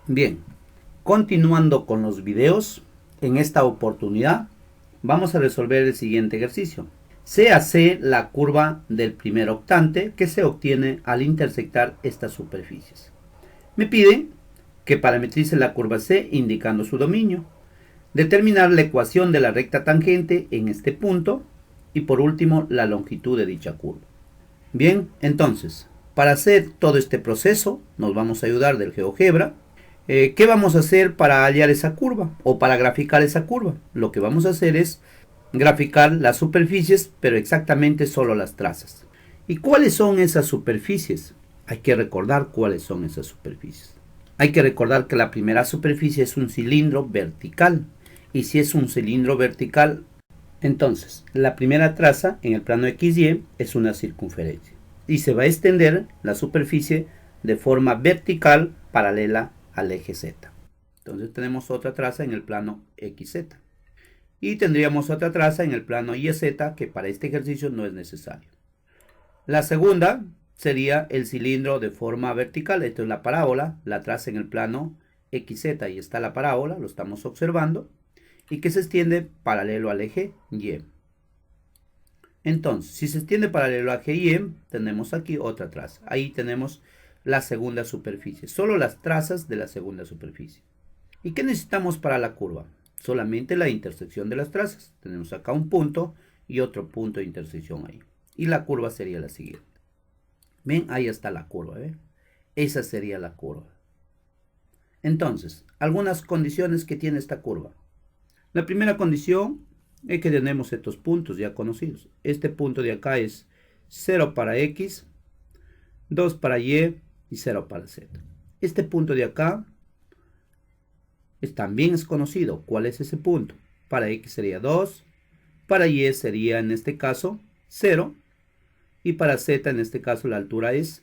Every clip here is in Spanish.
Bien, continuando con los videos, en esta oportunidad vamos a resolver el siguiente ejercicio. C la curva del primer octante que se obtiene al intersectar estas superficies. Me piden que parametrice la curva C indicando su dominio, determinar la ecuación de la recta tangente en este punto y por último la longitud de dicha curva. Bien, entonces, para hacer todo este proceso nos vamos a ayudar del GeoGebra. ¿Qué vamos a hacer para hallar esa curva o para graficar esa curva? Lo que vamos a hacer es graficar las superficies, pero exactamente solo las trazas. ¿Y cuáles son esas superficies? Hay que recordar cuáles son esas superficies. Hay que recordar que la primera superficie es un cilindro vertical. Y si es un cilindro vertical, entonces la primera traza en el plano XY es una circunferencia. Y se va a extender la superficie de forma vertical paralela al eje Z. Entonces tenemos otra traza en el plano XZ. Y tendríamos otra traza en el plano YZ que para este ejercicio no es necesario. La segunda sería el cilindro de forma vertical. Esto es la parábola, la traza en el plano XZ y está la parábola, lo estamos observando. Y que se extiende paralelo al eje Y. Entonces, si se extiende paralelo al eje Y, tenemos aquí otra traza. Ahí tenemos la segunda superficie, solo las trazas de la segunda superficie. ¿Y qué necesitamos para la curva? Solamente la intersección de las trazas. Tenemos acá un punto y otro punto de intersección ahí. Y la curva sería la siguiente. Ven, ahí está la curva, ¿eh? Esa sería la curva. Entonces, algunas condiciones que tiene esta curva. La primera condición es que tenemos estos puntos ya conocidos. Este punto de acá es 0 para X, 2 para Y y 0 para Z. Este punto de acá también es conocido. ¿Cuál es ese punto? Para X sería 2, para Y sería en este caso 0 y para Z en este caso la altura es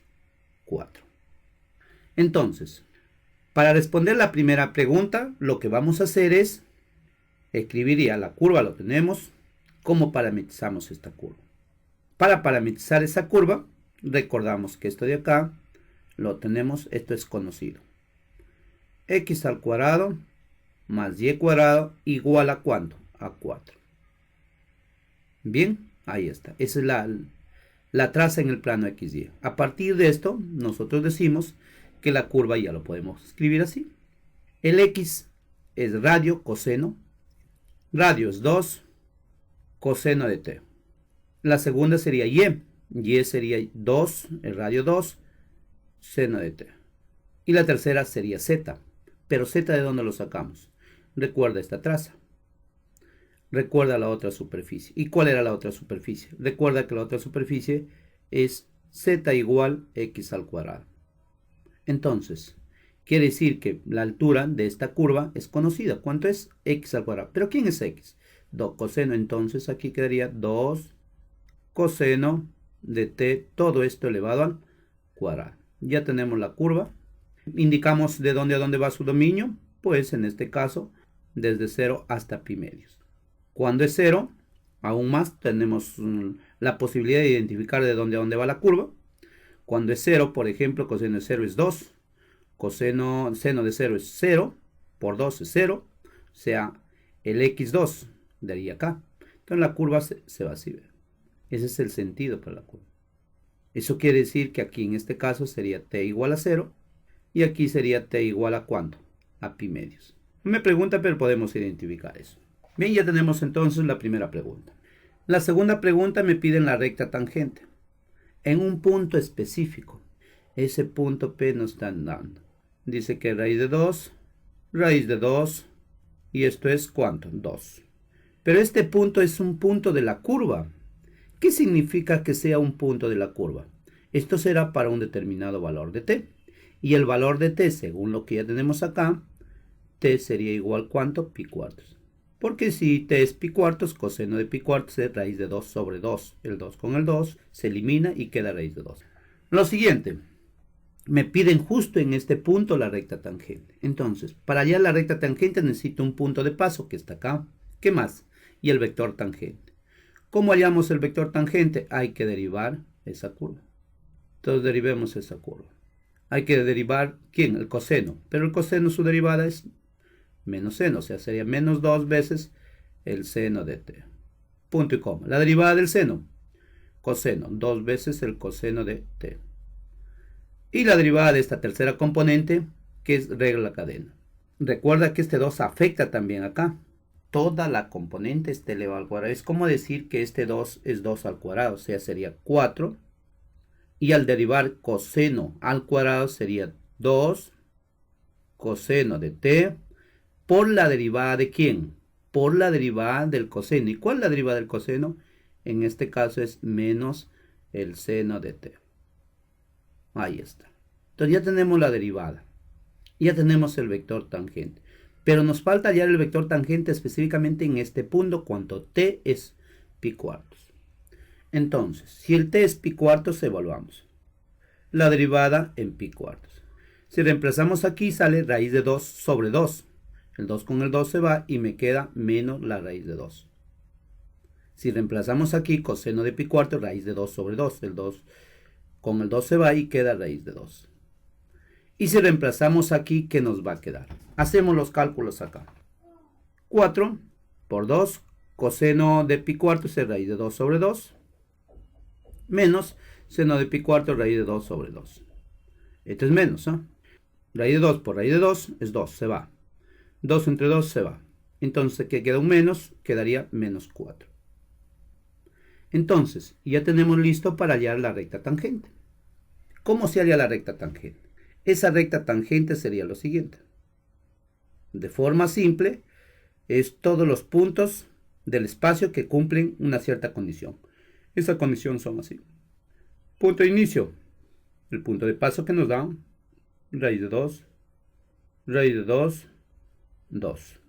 4. Entonces, para responder la primera pregunta, lo que vamos a hacer es escribiría la curva, lo tenemos. ¿Cómo parametrizamos esta curva? Para parametrizar esa curva, recordamos que esto de acá lo tenemos, esto es conocido. X al cuadrado más Y cuadrado igual a ¿cuánto? A 4. Bien, ahí está. Esa es la traza en el plano XY. A partir de esto, nosotros decimos que la curva ya lo podemos escribir así. El X es radio coseno. Radio es 2 coseno de t. La segunda sería Y. Y sería 2, el radio 2, seno de t. Y la tercera sería Z. Pero Z, ¿de dónde lo sacamos? Recuerda esta traza. Recuerda la otra superficie. ¿Y cuál era la otra superficie? Recuerda que la otra superficie es Z igual X al cuadrado. Entonces, quiere decir que la altura de esta curva es conocida. ¿Cuánto es? X al cuadrado. ¿Pero quién es X? Coseno, entonces aquí quedaría 2 coseno de t, todo esto elevado al cuadrado. Ya tenemos la curva. Indicamos de dónde a dónde va su dominio. Pues en este caso, desde 0 hasta pi medios. Cuando es 0, aún más tenemos la posibilidad de identificar de dónde a dónde va la curva. Cuando es 0, por ejemplo, coseno de 0 es 2. Seno de 0 es 0. Por 2 es 0. O sea, el x2 de ahí acá. Entonces la curva se va así. Ese es el sentido para la curva. Eso quiere decir que aquí en este caso sería t igual a 0. Y aquí sería t igual a ¿cuánto? A pi medios. No me pregunta, pero podemos identificar eso. Bien, ya tenemos entonces la primera pregunta. La segunda pregunta me piden la recta tangente. En un punto específico. Ese punto P nos están dando. Dice que raíz de 2. Y esto es ¿cuánto? 2. Pero este punto es un punto de la curva. ¿Qué significa que sea un punto de la curva? Esto será para un determinado valor de t. Y el valor de t, según lo que ya tenemos acá, t sería igual ¿cuánto? Pi cuartos. Porque si t es pi cuartos, coseno de pi cuartos es raíz de 2 sobre 2. El 2 con el 2 se elimina y queda raíz de 2. Lo siguiente, me piden justo en este punto la recta tangente. Entonces, para hallar la recta tangente necesito un punto de paso que está acá. ¿Qué más? Y el vector tangente. ¿Cómo hallamos el vector tangente? Hay que derivar esa curva. Entonces derivemos esa curva. Hay que derivar, ¿quién? El coseno. Pero el coseno, su derivada es menos seno, o sea, sería menos 2 veces el seno de t. Punto y coma. La derivada del seno, coseno, 2 veces el coseno de t. Y la derivada de esta tercera componente, que es regla cadena. Recuerda que este 2 afecta también acá. Toda la componente está elevada al cuadrado. Es como decir que este 2 es 2 al cuadrado, o sea, sería 4. Y al derivar coseno al cuadrado sería 2 coseno de t por la derivada de ¿quién? Por la derivada del coseno. ¿Y cuál es la derivada del coseno? En este caso es menos el seno de t. Ahí está. Entonces ya tenemos la derivada. Ya tenemos el vector tangente. Pero nos falta hallar el vector tangente específicamente en este punto cuando t es pi cuartos. Entonces, si el t es pi cuartos, evaluamos la derivada en pi cuartos. Si reemplazamos aquí, sale raíz de 2 sobre 2. El 2 con el 2 se va y me queda menos la raíz de 2. Si reemplazamos aquí, coseno de pi cuartos, raíz de 2 sobre 2. El 2 con el 2 se va y queda raíz de 2. Y si reemplazamos aquí, ¿qué nos va a quedar? Hacemos los cálculos acá. 4 por 2, coseno de pi cuartos es raíz de 2 sobre 2. Menos seno de pi cuartos, raíz de 2 sobre 2. Esto es menos, ¿eh? Raíz de 2 por raíz de 2 es 2, se va. 2 entre 2 se va. Entonces, ¿qué queda un menos? Quedaría menos 4. Entonces, ya tenemos listo para hallar la recta tangente. ¿Cómo se halla la recta tangente? Esa recta tangente sería lo siguiente. De forma simple, es todos los puntos del espacio que cumplen una cierta condición. Esa condición son así. Punto de inicio, el punto de paso que nos da raíz de 2, raíz de 2, 2.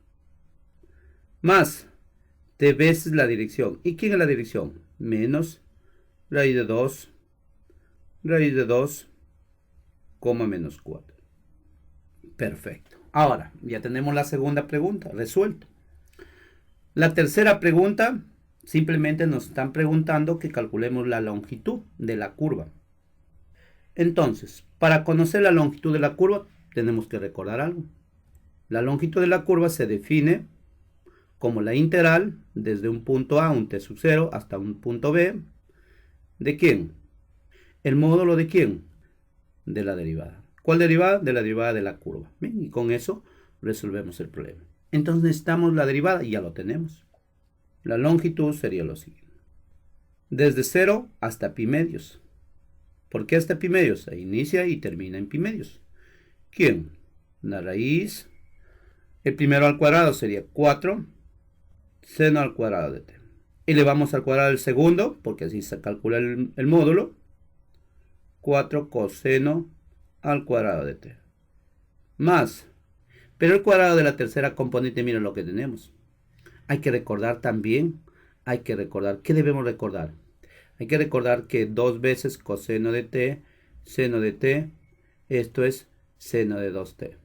Más t veces la dirección. ¿Y quién es la dirección? Menos raíz de 2, raíz de 2, menos 4. Perfecto. Ahora, ya tenemos la segunda pregunta resuelta. La tercera pregunta, simplemente nos están preguntando que calculemos la longitud de la curva. Entonces, para conocer la longitud de la curva, tenemos que recordar algo. La longitud de la curva se define como la integral desde un punto A, un t sub 0, hasta un punto B. ¿De quién? ¿El módulo de quién? De la derivada. ¿Cuál derivada? De la derivada de la curva. Bien, y con eso resolvemos el problema. Entonces necesitamos la derivada y ya lo tenemos. La longitud sería lo siguiente. Desde 0 hasta pi medios. ¿Por qué hasta pi medios? Se inicia y termina en pi medios. ¿Quién? La raíz. El primero al cuadrado sería 4 seno al cuadrado de t. Elevamos al cuadrado el segundo, porque así se calcula el módulo. 4 coseno al cuadrado de t. Más. Pero el cuadrado de la tercera componente, miren lo que tenemos. Hay que recordar también, ¿qué debemos recordar? Hay que recordar que 2 veces coseno de t, seno de t, esto es seno de 2t.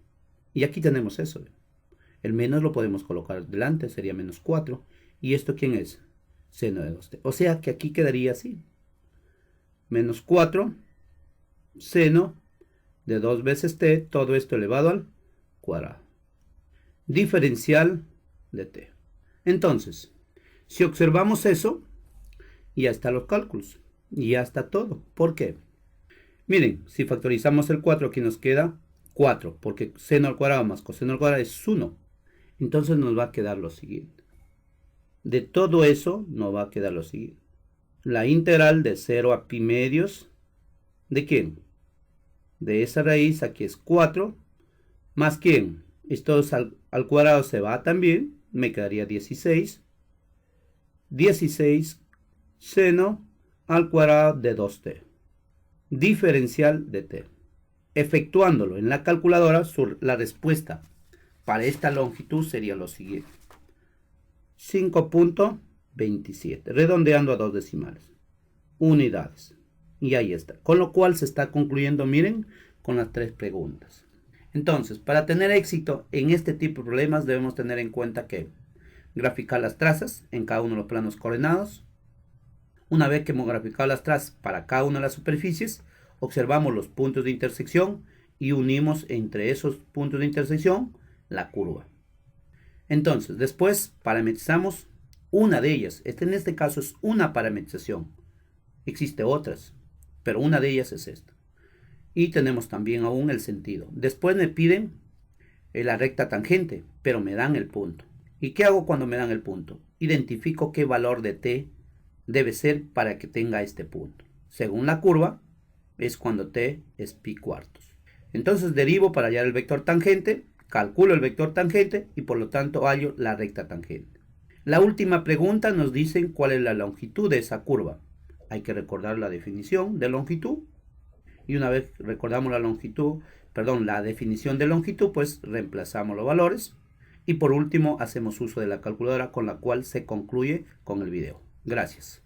Y aquí tenemos eso. El menos lo podemos colocar delante, sería menos 4. ¿Y esto quién es? Seno de 2t. O sea que aquí quedaría así. Menos 4, seno de 2 veces t, todo esto elevado al cuadrado. Diferencial de t. Entonces, si observamos eso, ya están los cálculos. Ya está todo. ¿Por qué? Miren, si factorizamos el 4, aquí nos queda 4, porque seno al cuadrado más coseno al cuadrado es 1. Entonces nos va a quedar lo siguiente. De todo eso nos va a quedar lo siguiente. La integral de 0 a pi medios, ¿de quién? De esa raíz, aquí es 4, más ¿quién? Esto al cuadrado se va también, me quedaría 16. 16 seno al cuadrado de 2t. Diferencial de t. Efectuándolo en la calculadora, la respuesta para esta longitud sería lo siguiente. 5.27, redondeando a 2 decimales. Unidades. Y ahí está. Con lo cual se está concluyendo, miren, con las 3 preguntas. Entonces, para tener éxito en este tipo de problemas debemos tener en cuenta que graficar las trazas en cada uno de los planos coordenados. Una vez que hemos graficado las trazas para cada una de las superficies, Observamos los puntos de intersección y unimos entre esos puntos de intersección la curva. Entonces, después parametrizamos una de ellas. En este caso es una parametrización. Existe otras, pero una de ellas es esta. Y tenemos también aún el sentido. Después me piden la recta tangente, pero me dan el punto. ¿Y qué hago cuando me dan el punto? Identifico qué valor de t debe ser para que tenga este punto. Según la curva, es cuando t es pi cuartos. Entonces derivo para hallar el vector tangente, calculo el vector tangente y por lo tanto hallo la recta tangente. La última pregunta nos dice cuál es la longitud de esa curva. Hay que recordar la definición de longitud. Y una vez recordamos la definición de longitud, pues reemplazamos los valores. Y por último hacemos uso de la calculadora con la cual se concluye con el video. Gracias.